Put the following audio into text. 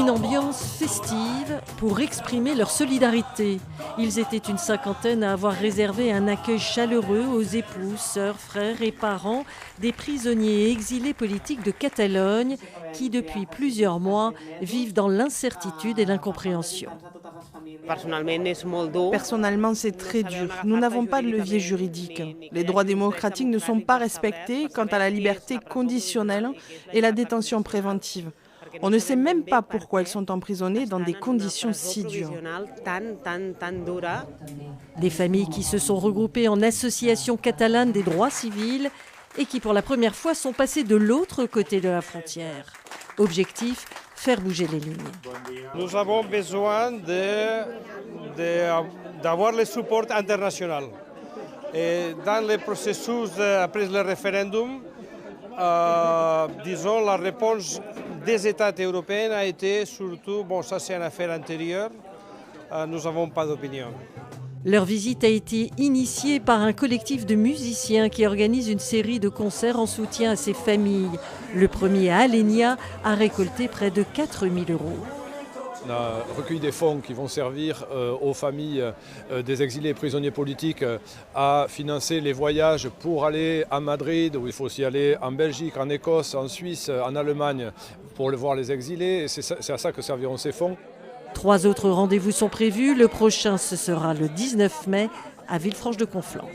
Une ambiance festive pour exprimer leur solidarité. Ils étaient une cinquantaine à avoir réservé un accueil chaleureux aux épouses, sœurs, frères et parents des prisonniers et exilés politiques de Catalogne qui, depuis plusieurs mois, vivent dans l'incertitude et l'incompréhension. Personnellement, c'est très dur. Nous n'avons pas de levier juridique. Les droits démocratiques ne sont pas respectés quant à la liberté conditionnelle et la détention préventive. On ne sait même pas pourquoi ils sont emprisonnés dans des conditions si dures. Des familles qui se sont regroupées en association catalane des droits civils et qui pour la première fois sont passées de l'autre côté de la frontière. Objectif, faire bouger les lignes. Nous avons besoin d'avoir le support international. Et dans le processus après le référendum, disons, la réponse des États européens a été surtout, ça c'est une affaire antérieure, nous n'avons pas d'opinion. Leur visite a été initiée par un collectif de musiciens qui organise une série de concerts en soutien à ces familles. Le premier à Alenia a récolté près de 4 000 €. On a recueilli des fonds qui vont servir aux familles des exilés et prisonniers politiques à financer les voyages pour aller à Madrid, où il faut aussi aller en Belgique, en Écosse, en Suisse, en Allemagne, pour voir les exilés. C'est à ça que serviront ces fonds. 3 autres rendez-vous sont prévus. Le prochain, ce sera le 19 mai à Villefranche-de-Conflans.